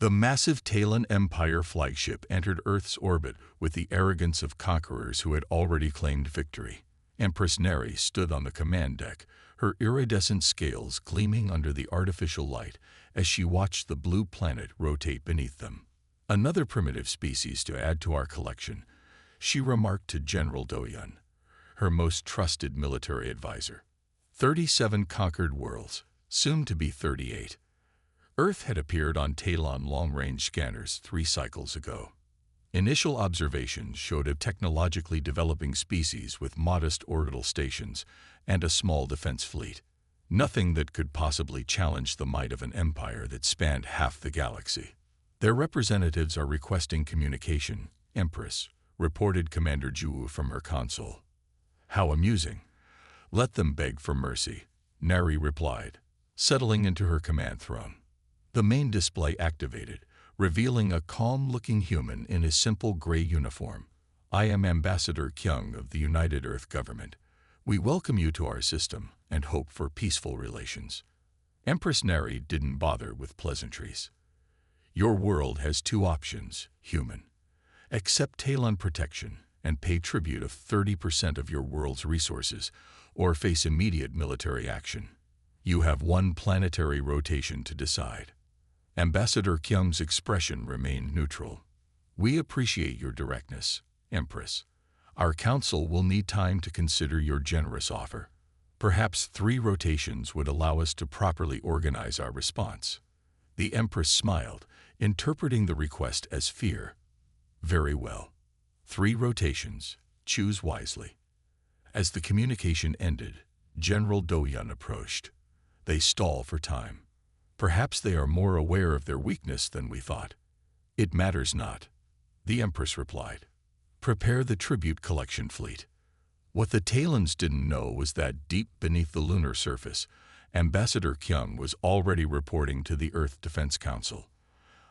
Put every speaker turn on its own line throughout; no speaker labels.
The massive Talon Empire flagship entered Earth's orbit with the arrogance of conquerors who had already claimed victory. Empress Neri stood on the command deck, her iridescent scales gleaming under the artificial light as she watched the blue planet rotate beneath them. "Another primitive species to add to our collection," she remarked to General Doyun, her most trusted military advisor. 37 conquered worlds, soon to be 38. Earth had appeared on Talon long-range scanners 3 cycles ago. Initial observations showed a technologically developing species with modest orbital stations and a small defense fleet. Nothing that could possibly challenge the might of an empire that spanned half the galaxy. "Their representatives are requesting communication," Empress reported Commander Ju from her console. "How amusing. Let them beg for mercy," Neri replied, settling into her command throne. The main display activated, revealing a calm-looking human in a simple gray uniform. "I am Ambassador Kyung of the United Earth Government. We welcome you to our system and hope for peaceful relations." Empress Neri didn't bother with pleasantries. "Your world has 2 options, human. Accept Talon protection and pay tribute of 30% of your world's resources, or face immediate military action. You have 1 planetary rotation to decide." Ambassador Kyung's expression remained neutral. "We appreciate your directness, Empress. Our council will need time to consider your generous offer. Perhaps 3 rotations would allow us to properly organize our response." The Empress smiled, interpreting the request as fear. "Very well. 3 rotations. Choose wisely." As the communication ended, General Doyun approached. "They stall for time. Perhaps they are more aware of their weakness than we thought." "It matters not," the Empress replied. "Prepare the tribute collection fleet." What the Talons didn't know was that deep beneath the lunar surface, Ambassador Kyung was already reporting to the Earth Defense Council.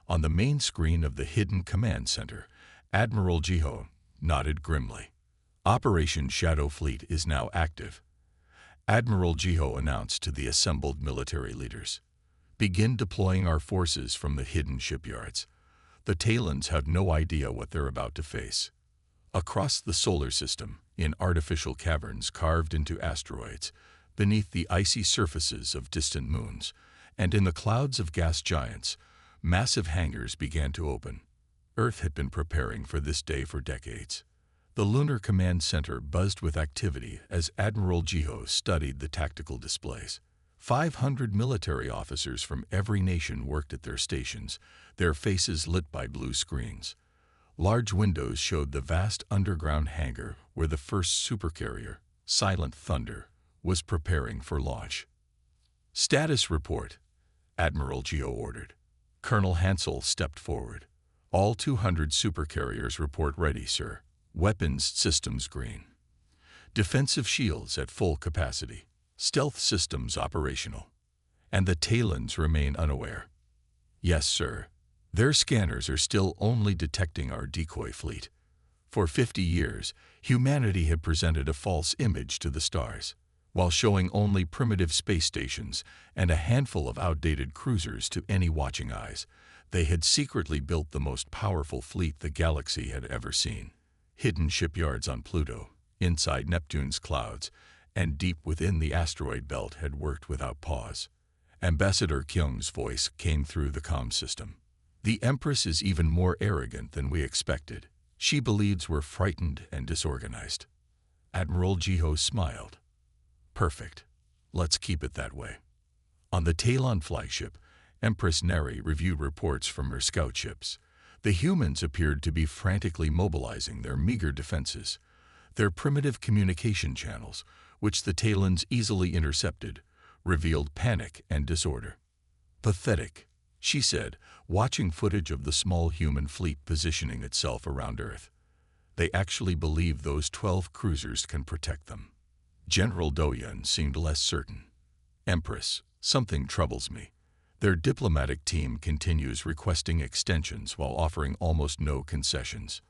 On the main screen of the hidden command center, Admiral Jiho nodded grimly. "Operation Shadow Fleet is now active," Admiral Jiho announced to the assembled military leaders. "Begin deploying our forces from the hidden shipyards. The Talons have no idea what they're about to face." Across the solar system, in artificial caverns carved into asteroids, beneath the icy surfaces of distant moons, and in the clouds of gas giants, massive hangars began to open. Earth had been preparing for this day for decades. The Lunar Command Center buzzed with activity as Admiral Jiho studied the tactical displays. 500 military officers from every nation worked at their stations, their faces lit by blue screens. Large windows showed the vast underground hangar where the first supercarrier, Silent Thunder, was preparing for launch. "Status report," Admiral Jiho ordered. Colonel Hansel stepped forward. "All 200 supercarriers report ready, sir. Weapons systems green. Defensive shields at full capacity. Stealth systems operational." "And the Talons remain unaware?" "Yes, sir. Their scanners are still only detecting our decoy fleet. For 50 years, humanity had presented a false image to the stars, while showing only primitive space stations and a handful of outdated cruisers to any watching eyes. They had secretly built the most powerful fleet the galaxy had ever seen. Hidden shipyards on Pluto, inside Neptune's clouds, and deep within the asteroid belt had worked without pause." Ambassador Kyung's voice came through the comm system. "The Empress is even more arrogant than we expected. She believes we're frightened and disorganized." Admiral Jiho smiled. "Perfect. Let's keep it that way." On the Talon flagship, Empress Neri reviewed reports from her scout ships. The humans appeared to be frantically mobilizing their meager defenses. Their primitive communication channels, which the Talons easily intercepted, revealed panic and disorder. "Pathetic," she said, watching footage of the small human fleet positioning itself around Earth. "They actually believe those 12 cruisers can protect them." General Doyun seemed less certain. "Empress, something troubles me. Their diplomatic team continues requesting extensions while offering almost no concessions.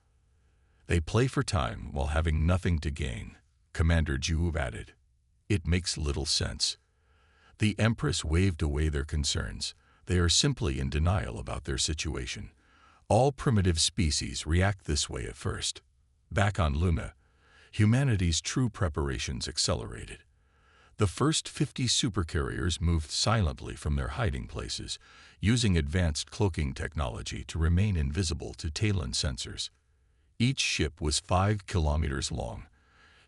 They play for time while having nothing to gain," Commander Ju added. "It makes little sense." The Empress waved away their concerns. They are simply in denial about their situation. All primitive species react this way at first. Back on Luna, humanity's true preparations accelerated. The first 50 supercarriers moved silently from their hiding places, using advanced cloaking technology to remain invisible to Talon sensors. Each ship was 5 kilometers long,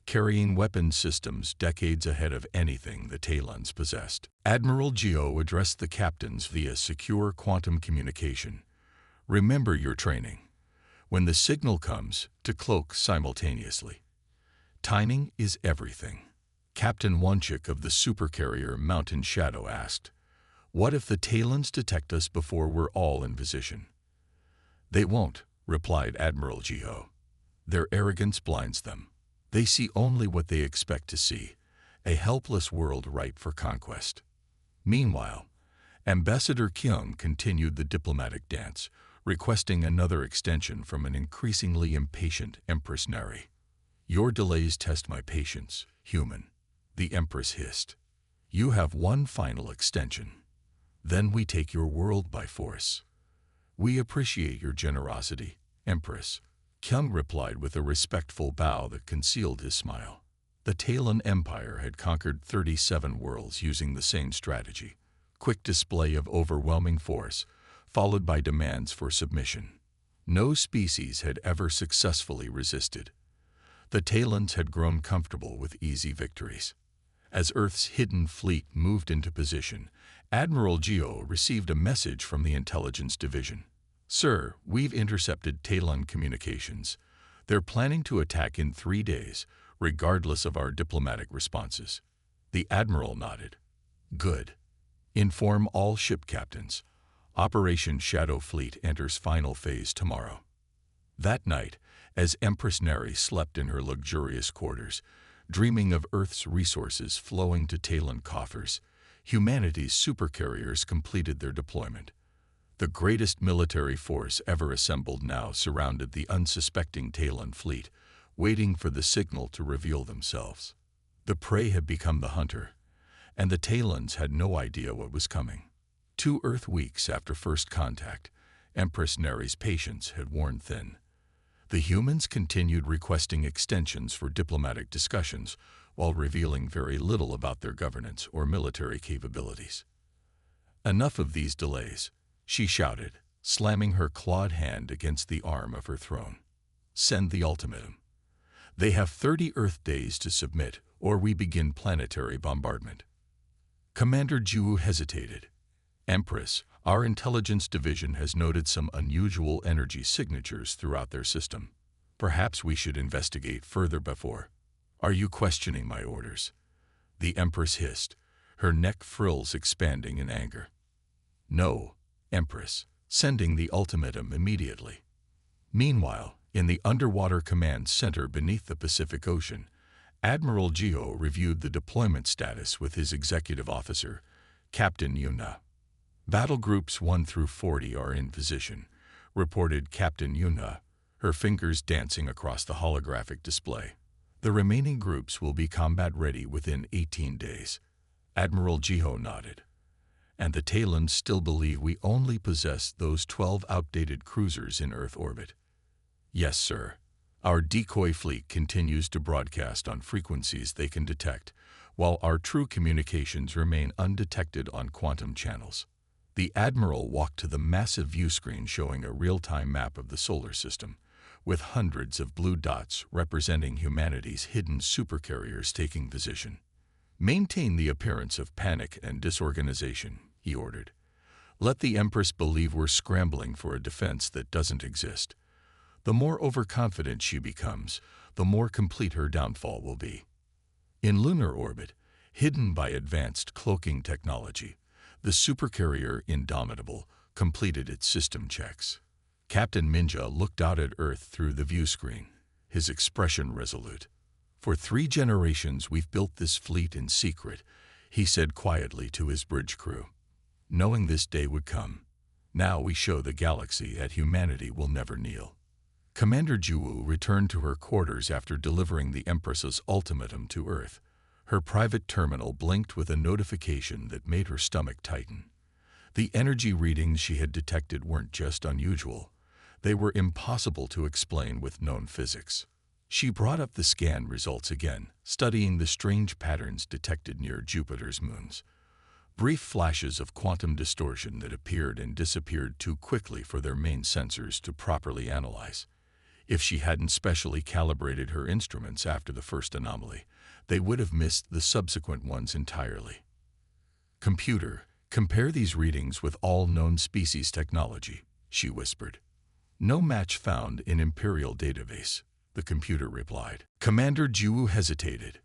carrying weapon systems decades ahead of anything the Talons possessed. Admiral Geo addressed the captains via secure quantum communication. Remember your training. When the signal comes, to cloak simultaneously. Timing is everything. Captain Wonchik of the supercarrier Mountain Shadow asked, "What if the Talons detect us before we're all in position?" "They won't," replied Admiral Geo. "Their arrogance blinds them. They see only what they expect to see, a helpless world ripe for conquest." Meanwhile, Ambassador Kyung continued the diplomatic dance, requesting another extension from an increasingly impatient Empress Neri. "Your delays test my patience, human," the Empress hissed. "You have one final extension. Then we take your world by force." "We appreciate your generosity, Empress," Kyung replied with a respectful bow that concealed his smile. The Talon Empire had conquered 37 worlds using the same strategy: quick display of overwhelming force, followed by demands for submission. No species had ever successfully resisted. The Talons had grown comfortable with easy victories. As Earth's hidden fleet moved into position, Admiral Geo received a message from the Intelligence Division. "Sir, we've intercepted Talon communications. They're planning to attack in 3 days, regardless of our diplomatic responses." The Admiral nodded. "Good. Inform all ship captains. Operation Shadow Fleet enters final phase tomorrow." That night, as Empress Neri slept in her luxurious quarters, dreaming of Earth's resources flowing to Talon coffers, humanity's supercarriers completed their deployment. The greatest military force ever assembled now surrounded the unsuspecting Talon fleet, waiting for the signal to reveal themselves. The prey had become the hunter, and the Talons had no idea what was coming. 2 Earth weeks after first contact, Empress Neri's patience had worn thin. The humans continued requesting extensions for diplomatic discussions while revealing very little about their governance or military capabilities. "Enough of these delays," she shouted, slamming her clawed hand against the arm of her throne. "Send the ultimatum. They have 30 Earth days to submit, or we begin planetary bombardment." Commander Ju hesitated. "Empress, our intelligence division has noted some unusual energy signatures throughout their system. Perhaps we should investigate further before." "Are you questioning my orders?" the Empress hissed, her neck frills expanding in anger. "No, Empress, sending the ultimatum immediately." Meanwhile, in the underwater command center beneath the Pacific Ocean, Admiral Geo reviewed the deployment status with his executive officer, Captain Yuna. "Battle groups 1 through 40 are in position," reported Captain Yuna, her fingers dancing across the holographic display. "The remaining groups will be combat-ready within 18 days. Admiral Geo nodded. "And the Talons still believe we only possess those 12 outdated cruisers in Earth orbit." "Yes, sir. Our decoy fleet continues to broadcast on frequencies they can detect, while our true communications remain undetected on quantum channels." The Admiral walked to the massive view screen showing a real-time map of the solar system, with hundreds of blue dots representing humanity's hidden supercarriers taking position. "Maintain the appearance of panic and disorganization," he ordered. "Let the Empress believe we're scrambling for a defense that doesn't exist. The more overconfident she becomes, the more complete her downfall will be." In lunar orbit, hidden by advanced cloaking technology, the supercarrier Indomitable completed its system checks. Captain Minja looked out at Earth through the view screen, his expression resolute. "For 3 generations we've built this fleet in secret," he said quietly to his bridge crew. "Knowing this day would come, now we show the galaxy that humanity will never kneel." Commander Juwu returned to her quarters after delivering the Empress's ultimatum to Earth. Her private terminal blinked with a notification that made her stomach tighten. The energy readings she had detected weren't just unusual. They were impossible to explain with known physics. She brought up the scan results again, studying the strange patterns detected near Jupiter's moons. Brief flashes of quantum distortion that appeared and disappeared too quickly for their main sensors to properly analyze. If she hadn't specially calibrated her instruments after the first anomaly, they would have missed the subsequent ones entirely. "Computer, compare these readings with all known species technology," she whispered. "No match found in Imperial database," the computer replied. Commander Jiwu hesitated.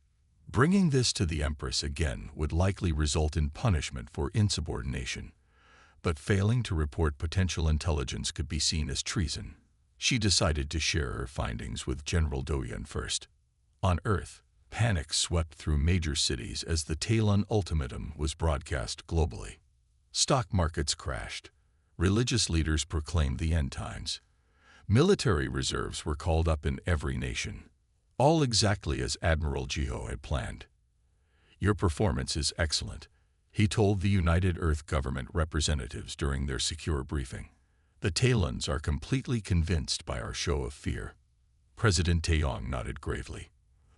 Bringing this to the Empress again would likely result in punishment for insubordination, but failing to report potential intelligence could be seen as treason. She decided to share her findings with General Doyen first. On Earth, panic swept through major cities as the Talon ultimatum was broadcast globally. Stock markets crashed. Religious leaders proclaimed the end times. Military reserves were called up in every nation, all exactly as Admiral Jiho had planned. "Your performance is excellent," he told the United Earth government representatives during their secure briefing. "The Talons are completely convinced by our show of fear." President Taeyong nodded gravely.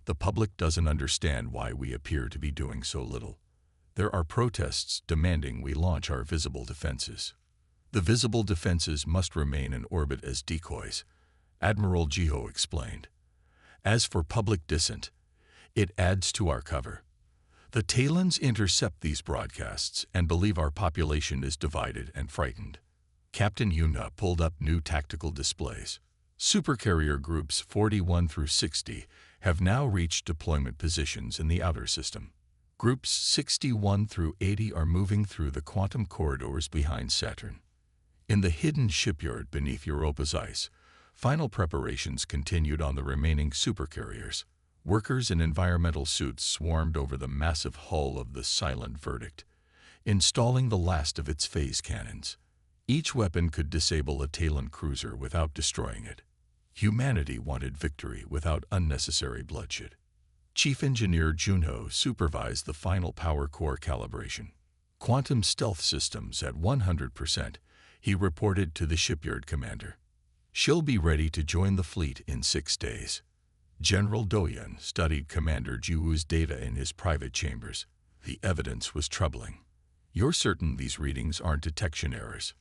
"The public doesn't understand why we appear to be doing so little. There are protests demanding we launch our visible defenses. The visible defenses must remain in orbit as decoys," Admiral Jiho explained. "As for public dissent, it adds to our cover. The Talons intercept these broadcasts and believe our population is divided and frightened." Captain Yuna pulled up new tactical displays. Supercarrier groups 41 through 60 have now reached deployment positions in the outer system. Groups 61 through 80 are moving through the quantum corridors behind Saturn. In the hidden shipyard beneath Europa's ice, final preparations continued on the remaining supercarriers. Workers in environmental suits swarmed over the massive hull of the Silent Verdict, installing the last of its phase cannons. Each weapon could disable a Talon cruiser without destroying it. Humanity wanted victory without unnecessary bloodshed. Chief Engineer Junho supervised the final power core calibration. "Quantum stealth systems at 100%, he reported to the shipyard commander. "She'll be ready to join the fleet in 6 days." General Doyen studied Commander Jiwu's data in his private chambers. The evidence was troubling. "You're certain these readings aren't detection errors?"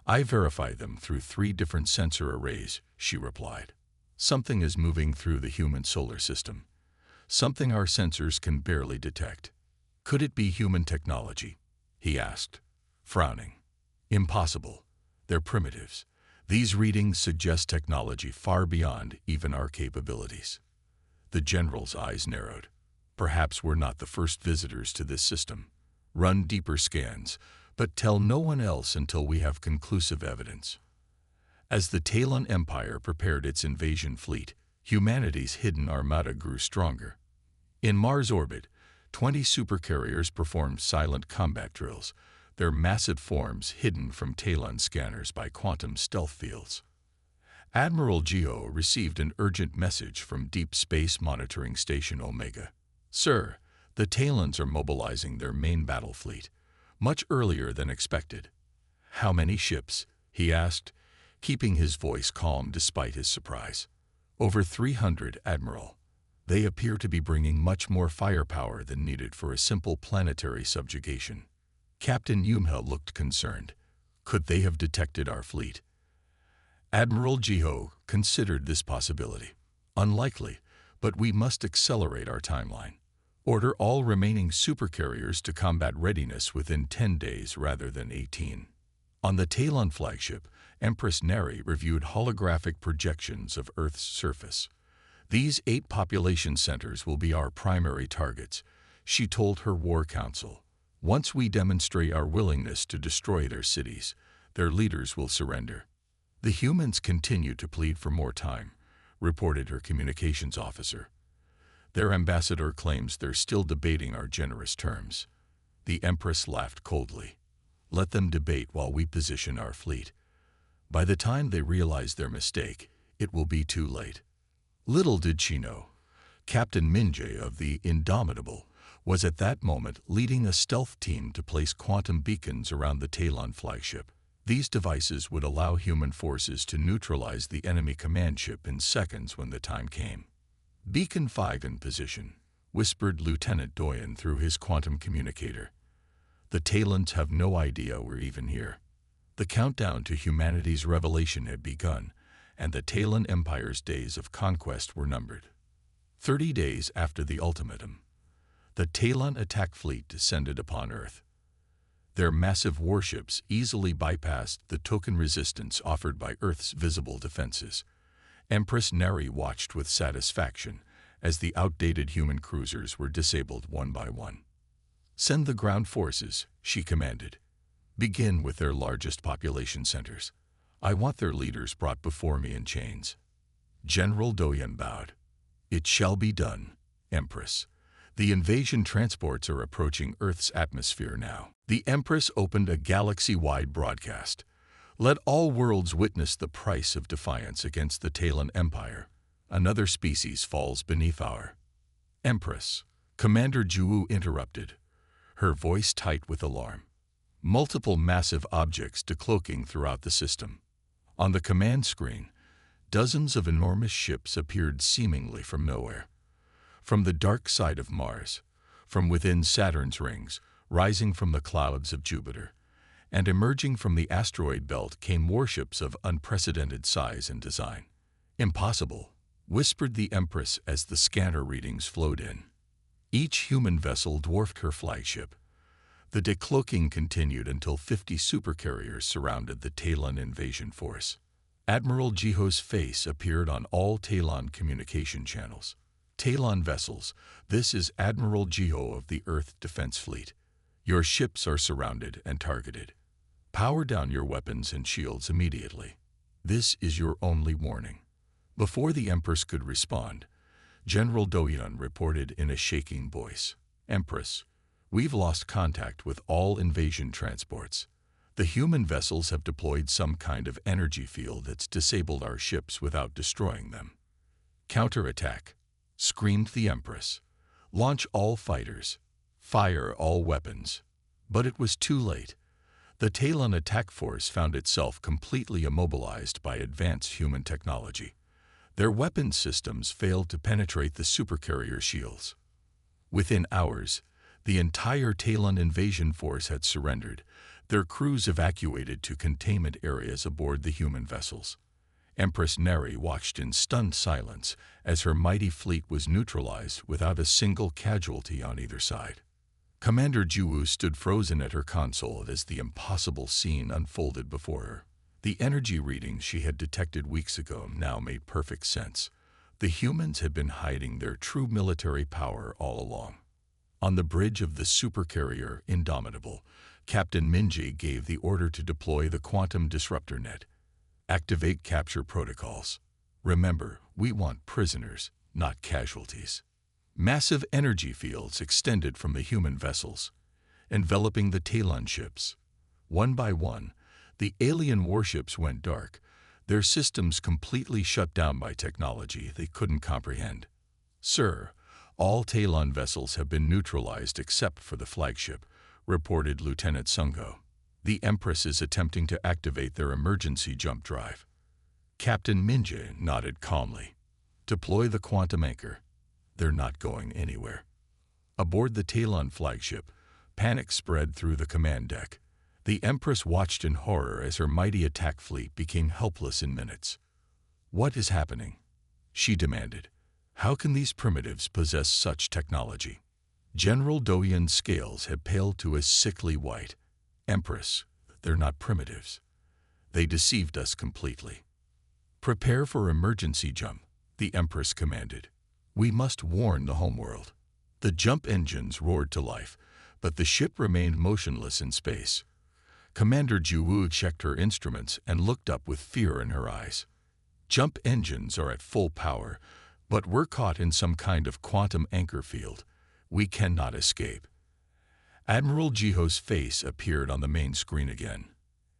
"I verified them through 3 different sensor arrays," she replied. "Something is moving through the human solar system. Something our sensors can barely detect." "Could it be human technology?" he asked, frowning. "Impossible. They're primitives. These readings suggest technology far beyond even our capabilities." The general's eyes narrowed. "Perhaps we're not the first visitors to this system. Run deeper scans, but tell no one else until we have conclusive evidence." As the Talon Empire prepared its invasion fleet, humanity's hidden armada grew stronger. In Mars orbit, 20 supercarriers performed silent combat drills, their massive forms hidden from Talon scanners by quantum stealth fields. Admiral Geo received an urgent message from Deep Space Monitoring Station Omega. "Sir, the Talons are mobilizing their main battle fleet, much earlier than expected." "How many ships?" he asked, keeping his voice calm despite his surprise. "Over 300, Admiral. They appear to be bringing much more firepower than needed for a simple planetary subjugation." Captain Yumha looked concerned. "Could they have detected our fleet?" Admiral Jiho considered this possibility. "Unlikely, but we must accelerate our timeline. Order all remaining supercarriers to combat readiness within 10 days rather than 18. On the Talon flagship, Empress Neri reviewed holographic projections of Earth's surface. "These 8 population centers will be our primary targets," she told her war council. "Once we demonstrate our willingness to destroy their cities, their leaders will surrender." "The humans continue to plead for more time," reported her communications officer. "Their ambassador claims they're still debating our generous terms." The Empress laughed coldly. "Let them debate while we position our fleet. By the time they realize their mistake, it will be too late." Little did she know, Captain Minjay of the Indomitable was at that moment leading a stealth team to place quantum beacons around the Talon flagship. These devices would allow human forces to neutralize the enemy command ship in seconds when the time came. "Beacon 5 in position," whispered Lieutenant Doyen through his quantum communicator. "The Talons have no idea we're even here." The countdown to humanity's revelation had begun, and the Talon Empire's days of conquest were numbered. 30 days after the ultimatum, the Talon attack fleet descended upon Earth. Their massive warships easily bypassed the token resistance offered by Earth's visible defenses. Empress Neri watched with satisfaction as the outdated human cruisers were disabled one by one. "Send the ground forces," she commanded. "Begin with their largest population centers. I want their leaders brought before me in chains." General Doyen bowed. "It shall be done, Empress. The invasion transports are approaching Earth's atmosphere now." The Empress opened a galaxy-wide broadcast. "Let all worlds witness the price of defiance against the Talon Empire. Another species falls beneath our—" "Empress," Commander Juwu interrupted, her voice tight with alarm. Multiple massive objects decloaking throughout the system. On the command screen, dozens of enormous ships appeared seemingly from nowhere. From the dark side of Mars, from within Saturn's rings, rising from the clouds of Jupiter, and emerging from the asteroid belt came warships of unprecedented size and design. "Impossible," whispered the Empress as the scanner readings flowed in. Each human vessel dwarfed her flagship. The decloaking continued until 50 supercarriers surrounded the Talon invasion force. Admiral Jiho's face appeared on all Talon communication channels. "Talon vessels, this is Admiral Jiho of the Earth Defense Fleet. Your ships are surrounded and targeted. Power down your weapons and shields immediately. This is your only warning." Before the Empress could respond, General Doyen reported in a shaking voice, "Empress, we've lost contact with all invasion transports. The human vessels have deployed some kind of energy field that's disabled our ships without destroying them." "Counterattack," screamed the Empress. "Launch all fighters. Fire all weapons." But it was too late. The Talon attack force found itself completely immobilized by advanced human technology. Their weapon systems failed to penetrate the supercarrier shields. Within hours, the entire Talon invasion force had surrendered, their crews evacuated to containment areas aboard the human vessels. Empress Neri watched in stunned silence as her mighty fleet was neutralized without a single casualty on either side. Commander Juwu stood frozen at her console as the impossible scene unfolded before her. The energy readings she had detected weeks ago now made perfect sense. The humans had been hiding their true military power all along. On the bridge of the supercarrier Indomitable, Captain Minji gave the order to deploy the quantum disruptor net. "Activate capture protocols. Remember, we want prisoners, not casualties." Massive energy fields extended from the human vessels, enveloping the Talon ships. One by one, the alien warships went dark, their systems completely shut down by technology they couldn't comprehend. "Sir, all Talon vessels have been neutralized except for the flagship," reported Lieutenant Sungo. "The Empress is attempting to activate their emergency jump drive." Captain Minji nodded calmly. "Deploy the quantum anchor. They're not going anywhere." Aboard the Talon flagship, panic spread through the command deck. The Empress watched in horror as her mighty attack fleet became helpless in minutes. "What is happening?" she demanded. "How can these primitives possess such technology?" General Doyen's scales had paled to a sickly white. "Empress, they're not primitives. They deceived us completely." "Prepare for emergency jump," the Empress commanded. "We must warn the homeworld." The jump engines roared to life, but the ship remained motionless in space. Commander Juwu checked her instruments and looked up with fear in her eyes. "Jump engines are at full power, but we're caught in some kind of quantum anchor field. We cannot escape." Admiral Jiho's face appeared on the main screen again.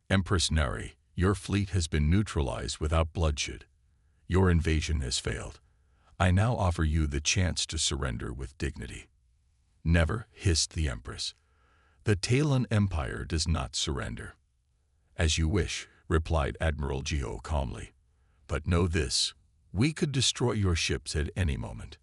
"Empress Neri, your fleet has been neutralized without bloodshed. Your invasion has failed. I now offer you the chance to surrender with dignity." "Never," hissed the Empress. "The Talon Empire does not surrender." "As you wish," replied Admiral Geo calmly. "But know this, we could destroy your ships at any moment.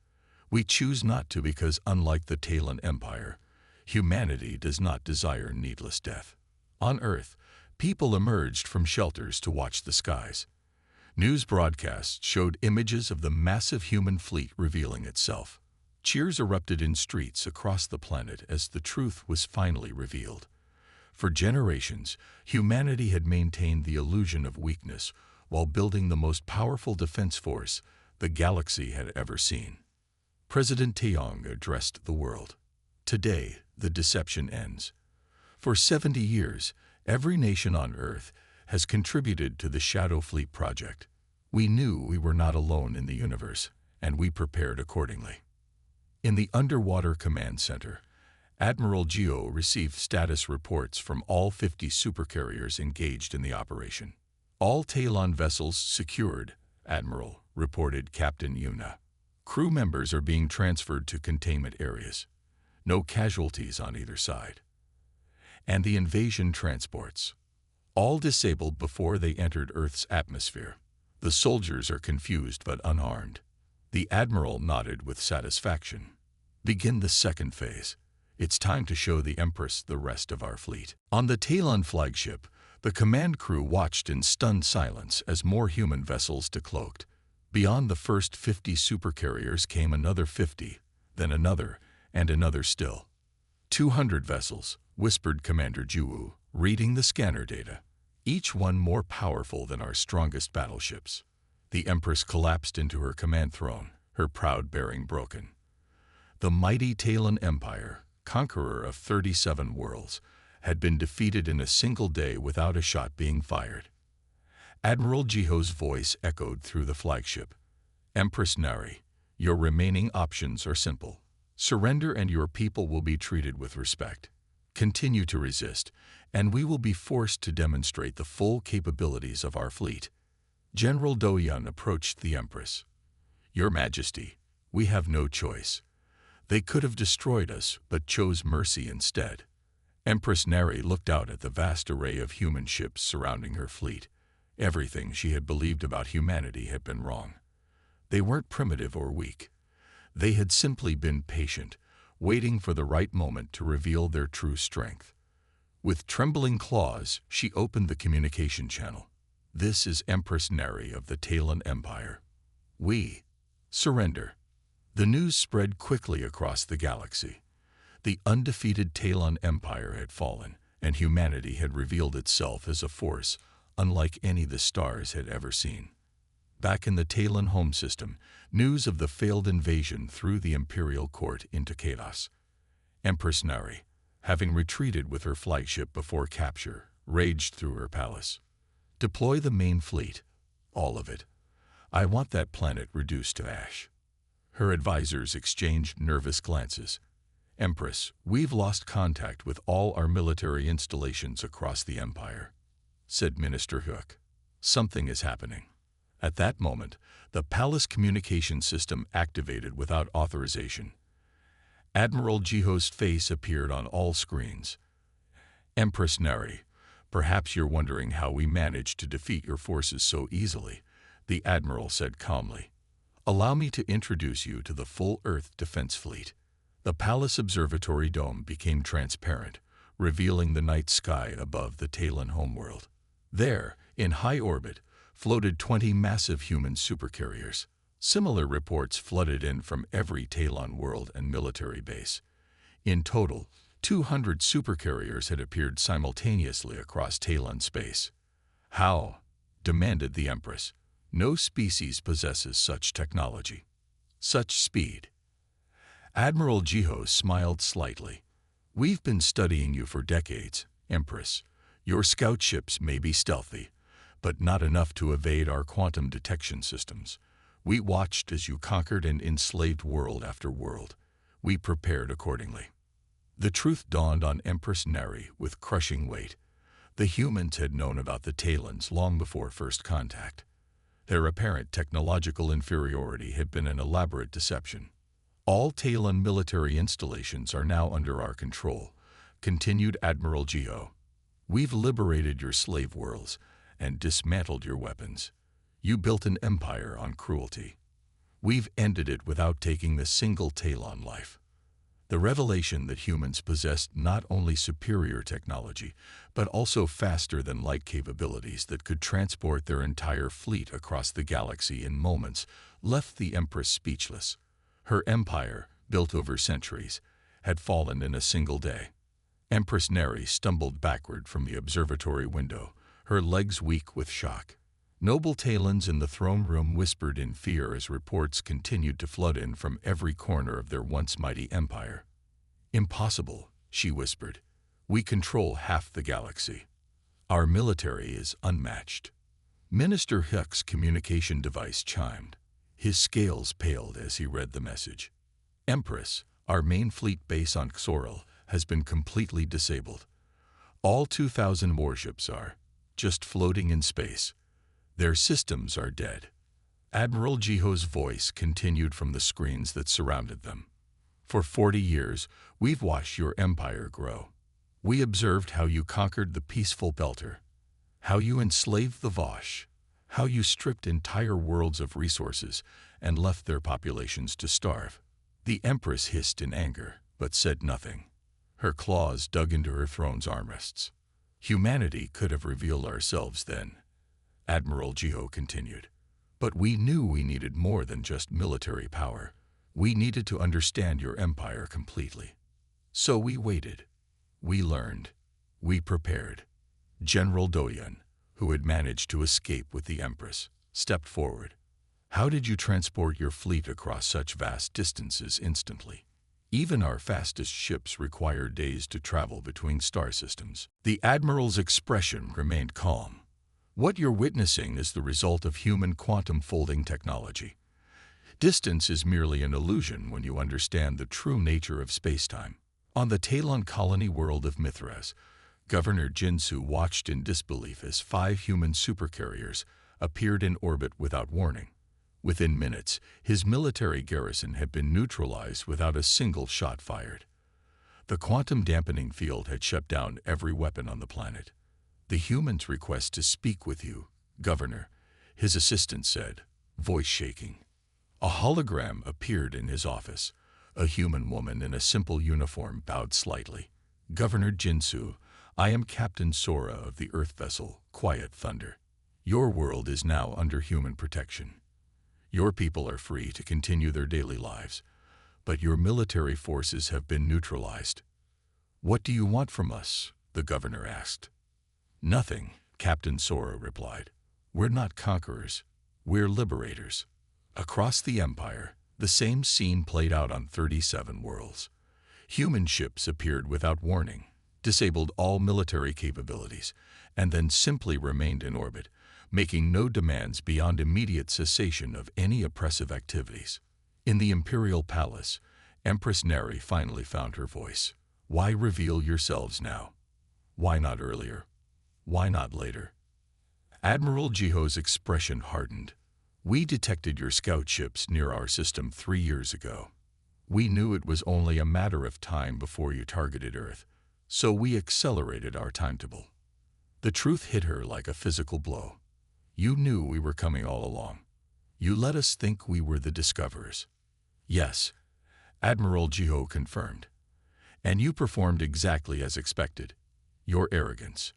We choose not to because, unlike the Talon Empire, humanity does not desire needless death." On Earth, people emerged from shelters to watch the skies. News broadcasts showed images of the massive human fleet revealing itself. Cheers erupted in streets across the planet as the truth was finally revealed. For generations, humanity had maintained the illusion of weakness while building the most powerful defense force the galaxy had ever seen. President Taeyong addressed the world. "Today, the deception ends. For 70 years, every nation on Earth has contributed to the Shadow Fleet project. We knew we were not alone in the universe, and we prepared accordingly." In the Underwater Command Center, Admiral Geo received status reports from all 50 supercarriers engaged in the operation. "All Talon vessels secured," Admiral reported Captain Yuna. "Crew members are being transferred to containment areas. No casualties on either side. And the invasion transports, all disabled before they entered Earth's atmosphere. The soldiers are confused but unarmed." The Admiral nodded with satisfaction. "Begin the second phase. It's time to show the Empress the rest of our fleet." On the Talon flagship, the command crew watched in stunned silence as more human vessels decloaked. Beyond the first 50 supercarriers came another 50, then another, and another still. 200 vessels, whispered Commander Juwu, reading the scanner data. "Each one more powerful than our strongest battleships." The Empress collapsed into her command throne, her proud bearing broken. The mighty Talon Empire, conqueror of 37 worlds, had been defeated in a single day without a shot being fired. Admiral Geo's voice echoed through the flagship. "Empress Nari, your remaining options are simple. Surrender and your people will be treated with respect. Continue to resist, and we will be forced to demonstrate the full capabilities of our fleet." General Doyun approached the Empress. "Your Majesty, we have no choice. They could have destroyed us, but chose mercy instead." Empress Neri looked out at the vast array of human ships surrounding her fleet. Everything she had believed about humanity had been wrong. They weren't primitive or weak. They had simply been patient, waiting for the right moment to reveal their true strength. With trembling claws, she opened the communication channel. "This is Empress Neri of the Talon Empire. We surrender." The news spread quickly across the galaxy. The undefeated Talon Empire had fallen, and humanity had revealed itself as a force unlike any the stars had ever seen. Back in the Talon home system, news of the failed invasion threw the Imperial Court into chaos. Empress Nari, having retreated with her flagship before capture, raged through her palace. "Deploy the main fleet, all of it. I want that planet reduced to ash." Her advisors exchanged nervous glances. "Empress, we've lost contact with all our military installations across the Empire," said Minister Hook. "Something is happening." At that moment, the palace communication system activated without authorization. Admiral Geo's face appeared on all screens. "Empress Nari, perhaps you're wondering how we managed to defeat your forces so easily," the Admiral said calmly. "Allow me to introduce you to the full Earth Defense Fleet." The palace observatory dome became transparent, revealing the night sky above the Talon homeworld. There, in high orbit, floated 20 massive human supercarriers. Similar reports flooded in from every Talon world and military base. In total, 200 supercarriers had appeared simultaneously across Talon space. "How?" demanded the Empress. "No species possesses such technology. Such speed." Admiral Geo smiled slightly. "We've been studying you for decades, Empress. Your scout ships may be stealthy, but not enough to evade our quantum detection systems. We watched as you conquered and enslaved world after world. We prepared accordingly." The truth dawned on Empress Neri with crushing weight. The humans had known about the Talons long before first contact. Their apparent technological inferiority had been an elaborate deception. All Talon military installations are now under our control, continued Admiral Jiho. We've liberated your slave worlds and dismantled your weapons. You built an empire on cruelty. We've ended it without taking a single Talon life. The revelation that humans possessed not only superior technology, but also faster-than-light capabilities that could transport their entire fleet across the galaxy in moments left the Empress speechless. Her empire, built over centuries, had fallen in a single day. Empress Neri stumbled backward from the observatory window, her legs weak with shock. Noble Talons in the throne room whispered in fear as reports continued to flood in from every corner of their once mighty empire. "Impossible," she whispered. "We control half the galaxy. Our military is unmatched." Minister Huck's communication device chimed. His scales paled as he read the message. "Empress, our main fleet base on Xoril has been completely disabled. All 2,000 warships are just floating in space. Their systems are dead." Admiral Jiho's voice continued from the screens that surrounded them. "For 40 years, we've watched your empire grow. We observed how you conquered the peaceful Belter, how you enslaved the Vosh, how you stripped entire worlds of resources and left their populations to starve." The Empress hissed in anger, but said nothing. Her claws dug into her throne's armrests. "Humanity could have revealed ourselves then," Admiral Jiho continued. "But we knew we needed more than just military power. We needed to understand your empire completely. So we waited. We learned. We prepared." General Doyen, who had managed to escape with the Empress, stepped forward. "How did you transport your fleet across such vast distances instantly? Even our fastest ships require days to travel between star systems." The Admiral's expression remained calm. "What you're witnessing is the result of human quantum folding technology. Distance is merely an illusion when you understand the true nature of spacetime." On the Talon colony world of Mithras, Governor Jinsu watched in disbelief as 5 human supercarriers appeared in orbit without warning. Within minutes, his military garrison had been neutralized without a single shot fired. The quantum dampening field had shut down every weapon on the planet. "The humans request to speak with you, Governor," his assistant said, voice shaking. A hologram appeared in his office. A human woman in a simple uniform bowed slightly. "Governor Jinsu, I am Captain Sora of the Earth vessel, Quiet Thunder. Your world is now under human protection. Your people are free to continue their daily lives, but your military forces have been neutralized." "What do you want from us?" the governor asked. "Nothing," Captain Sora replied. "We're not conquerors. We're liberators." Across the Empire, the same scene played out on 37 worlds. Human ships appeared without warning, disabled all military capabilities, and then simply remained in orbit, making no demands beyond immediate cessation of any oppressive activities. In the Imperial Palace, Empress Neri finally found her voice. "Why reveal yourselves now? Why not earlier? Why not later?" Admiral Jiho's expression hardened. "We detected your scout ships near our system 3 years ago. We knew it was only a matter of time before you targeted Earth, so we accelerated our timetable." The truth hit her like a physical blow. "You knew we were coming all along. You let us think we were the discoverers." "Yes," Admiral Jiho confirmed. "And you performed exactly as expected. Your arrogance,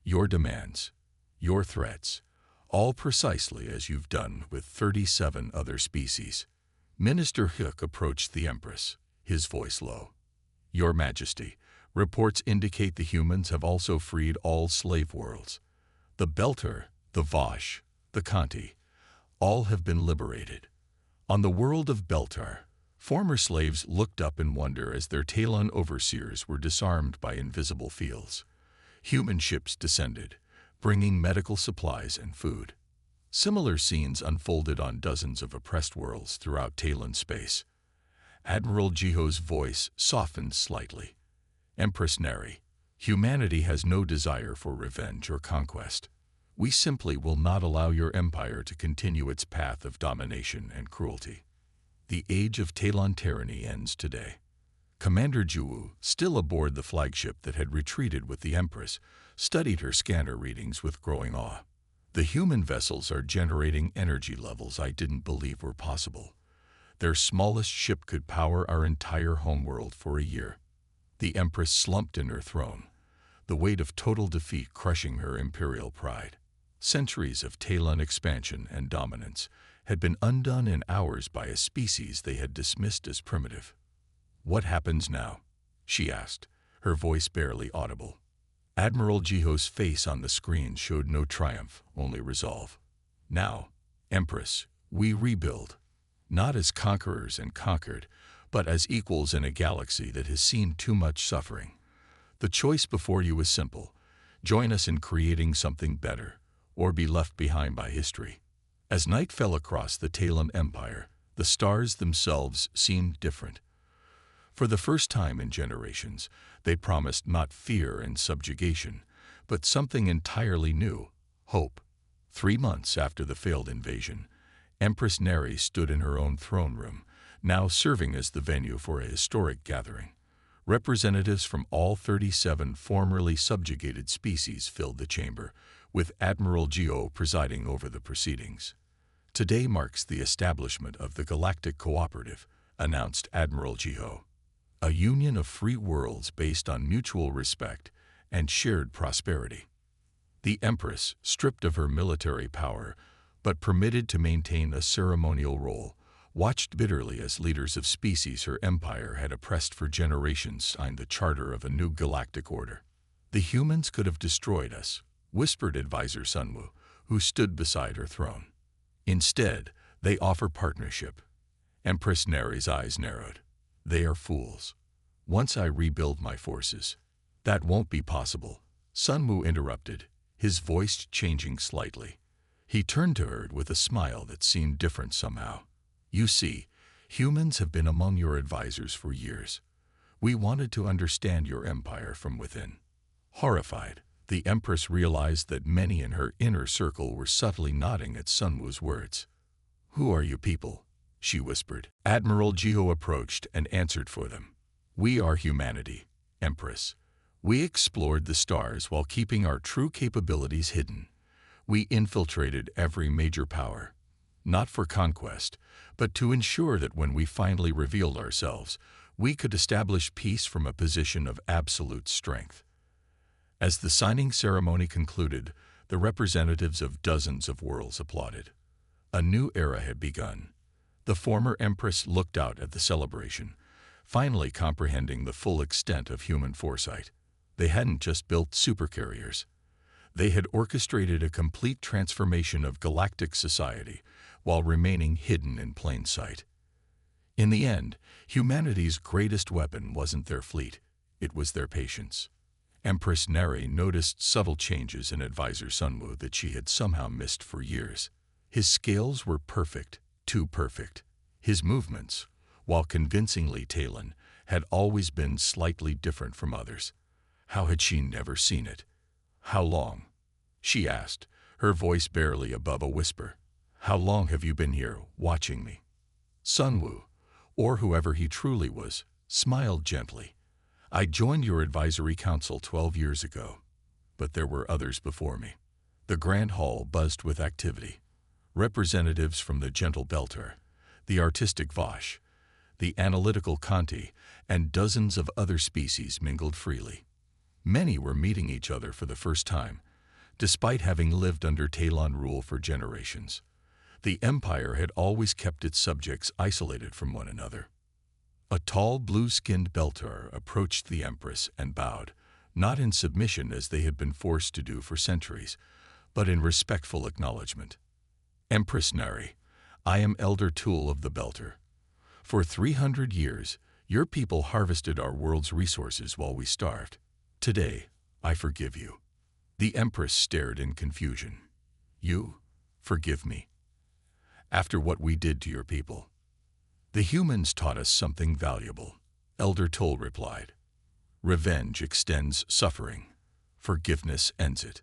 your demands, your threats, all precisely as you've done with 37 other species." Minister Hyuk approached the Empress, his voice low. "Your Majesty, reports indicate the humans have also freed all slave worlds. The Belter, the Vosh, the Kanti, all have been liberated. On the world of Beltar, former slaves looked up in wonder as their Talon overseers were disarmed by invisible fields. Human ships descended, bringing medical supplies and food. Similar scenes unfolded on dozens of oppressed worlds throughout Talon space." Admiral Jiho's voice softened slightly. "Empress Neri, humanity has no desire for revenge or conquest. We simply will not allow your empire to continue its path of domination and cruelty." The age of Talon tyranny ends today. Commander Juwu, still aboard the flagship that had retreated with the Empress, studied her scanner readings with growing awe. The human vessels are generating energy levels I didn't believe were possible. Their smallest ship could power our entire homeworld for a year. The Empress slumped in her throne, the weight of total defeat crushing her imperial pride. Centuries of Talon expansion and dominance had been undone in hours by a species they had dismissed as primitive. "What happens now?" she asked, her voice barely audible. Admiral Jiho's face on the screen showed no triumph, only resolve. "Now, Empress, we rebuild. Not as conquerors and conquered, but as equals in a galaxy that has seen too much suffering. The choice before you is simple. Join us in creating something better, or be left behind by history." As night fell across the Talon Empire, the stars themselves seemed different. For the first time in generations, they promised not fear and subjugation, but something entirely new, hope. 3 months after the failed invasion, Empress Neri stood in her own throne room, now serving as the venue for a historic gathering. Representatives from all 37 formerly subjugated species filled the chamber, with Admiral Gio presiding over the proceedings. "Today marks the establishment of the Galactic Cooperative," announced Admiral Gio. "A union of free worlds based on mutual respect and shared prosperity." The Empress, stripped of her military power, but permitted to maintain a ceremonial role, watched bitterly as leaders of species her empire had oppressed for generations signed the charter of a new galactic order. "The humans could have destroyed us," whispered Advisor Sunwoo, who stood beside her throne. "Instead, they offer partnership." Empress Neri's eyes narrowed. "They are fools. Once I rebuild my forces." "That won't be possible," Sunwoo interrupted, his voice changing slightly. He turned to her with a smile that seemed different somehow. "You see, humans have been among your advisors for years. We wanted to understand your empire from within." Horrified, the Empress realized that many in her inner circle were subtly nodding at Sunwoo's words. "Who are you people?" she whispered. Admiral Gio approached and answered for them. "We are humanity, Empress. We explored the stars while keeping our true capabilities hidden. We infiltrated every major power, not for conquest, but to ensure that when we finally revealed ourselves, we could establish peace from a position of absolute strength." As the signing ceremony concluded, the representatives of dozens of worlds applauded. A new era had begun. The former Empress looked out at the celebration, finally comprehending the full extent of human foresight. They hadn't just built supercarriers. They had orchestrated a complete transformation of galactic society while remaining hidden in plain sight. In the end, humanity's greatest weapon wasn't their fleet, it was their patience. Empress Neri noticed subtle changes in Advisor Sunwoo that she had somehow missed for years. His scales were perfect, too perfect. His movements, while convincingly Talon, had always been slightly different from others. How had she never seen it? "How long?" she asked, her voice barely above a whisper. "How long have you been here, watching me?" Sunwoo, or whoever he truly was, smiled gently. "I joined your advisory council 12 years ago, but there were others before me." The grand hall buzzed with activity. Representatives from the gentle Belter, the artistic Vosh, the analytical Conti, and dozens of other species mingled freely. Many were meeting each other for the first time, despite having lived under Talon rule for generations. The Empire had always kept its subjects isolated from one another. A tall, blue-skinned Beltar approached the Empress and bowed, not in submission as they had been forced to do for centuries, but in respectful acknowledgement. "Empress Neri, I am Elder Tool of the Belter. For 300 years, your people harvested our world's resources while we starved. Today, I forgive you." The Empress stared in confusion. "You? Forgive me? After what we did to your people?" "The humans taught us something valuable," Elder Toll replied. "Revenge extends suffering. Forgiveness ends it."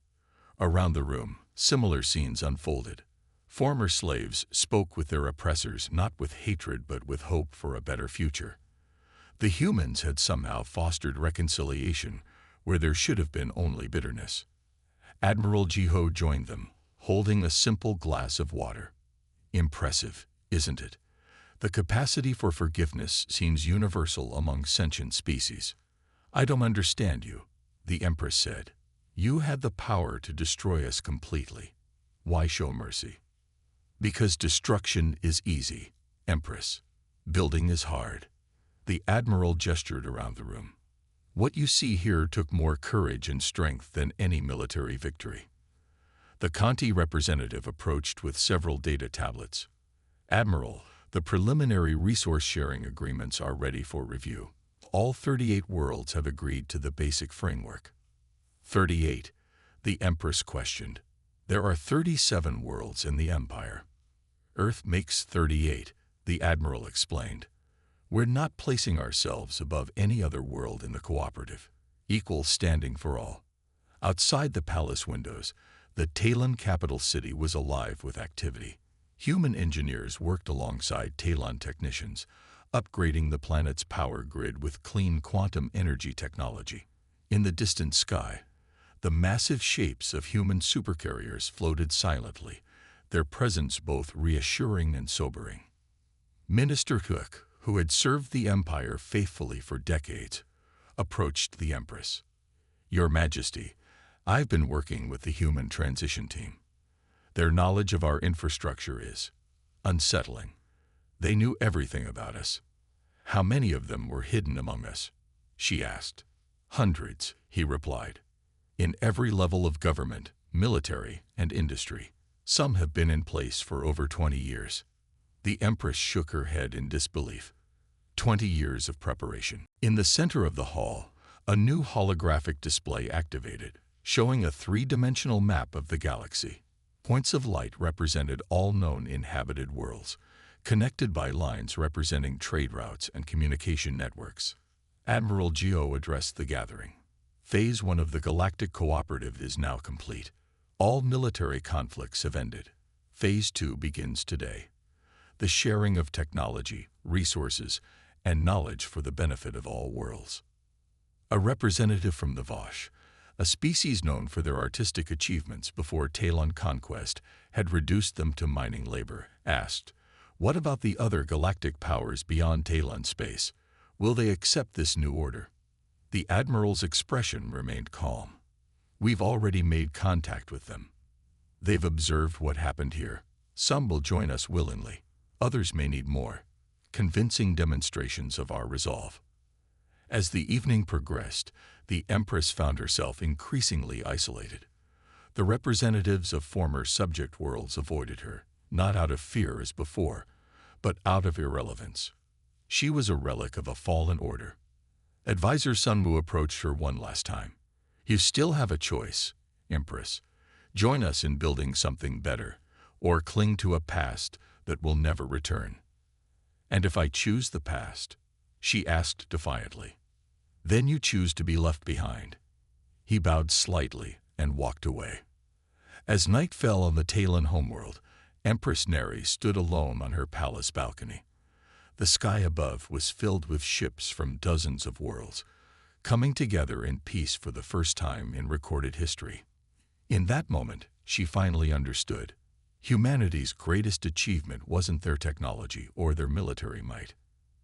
Around the room, similar scenes unfolded. Former slaves spoke with their oppressors not with hatred but with hope for a better future. The humans had somehow fostered reconciliation where there should have been only bitterness. Admiral Jiho joined them, holding a simple glass of water. Impressive, isn't it? The capacity for forgiveness seems universal among sentient species. I don't understand you, the Empress said. You had the power to destroy us completely. Why show mercy? Because destruction is easy, Empress. Building is hard. The Admiral gestured around the room. What you see here took more courage and strength than any military victory. The Conti representative approached with several data tablets. Admiral, the preliminary resource-sharing agreements are ready for review. All 38 worlds have agreed to the basic framework. 38, the Empress questioned. There are 37 worlds in the Empire. Earth makes 38, the Admiral explained. We're not placing ourselves above any other world in the cooperative. Equal standing for all. Outside the palace windows, the Talon capital city was alive with activity. Human engineers worked alongside Talon technicians, upgrading the planet's power grid with clean quantum energy technology. In the distant sky, the massive shapes of human supercarriers floated silently, their presence both reassuring and sobering. Minister Cook, who had served the Empire faithfully for decades, approached the Empress. Your Majesty, I've been working with the human transition team. Their knowledge of our infrastructure is unsettling. They knew everything about us. How many of them were hidden among us? She asked. Hundreds, he replied. In every level of government, military, and industry. Some have been in place for over 20 years. The Empress shook her head in disbelief. 20 years of preparation. In the center of the hall, a new holographic display activated, showing a three-dimensional map of the galaxy. Points of light represented all known inhabited worlds, connected by lines representing trade routes and communication networks. Admiral Geo addressed the gathering. Phase 1 of the Galactic Cooperative is now complete. All military conflicts have ended. Phase 2 begins today. The sharing of technology, resources, and knowledge for the benefit of all worlds. A representative from the Vosh, a species known for their artistic achievements before Talon conquest had reduced them to mining labor, asked, what about the other galactic powers beyond Talon space? Will they accept this new order? The Admiral's expression remained calm. We've already made contact with them. They've observed what happened here. Some will join us willingly. Others may need more convincing demonstrations of our resolve. As the evening progressed, the Empress found herself increasingly isolated. The representatives of former subject worlds avoided her, not out of fear as before, but out of irrelevance. She was a relic of a fallen order. Advisor Sunwoo approached her one last time. You still have a choice, Empress. Join us in building something better, or cling to a past that will never return. And if I choose the past, she asked defiantly, then you choose to be left behind. He bowed slightly and walked away. As night fell on the Talon homeworld, Empress Neri stood alone on her palace balcony. The sky above was filled with ships from dozens of worlds, coming together in peace for the first time in recorded history. In that moment, she finally understood. Humanity's greatest achievement wasn't their technology or their military might.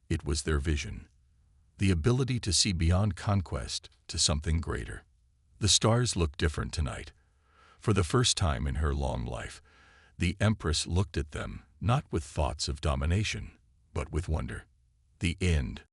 It was their vision. The ability to see beyond conquest to something greater. The stars looked different tonight. For the first time in her long life, the Empress looked at them not with thoughts of domination, but with wonder. The end.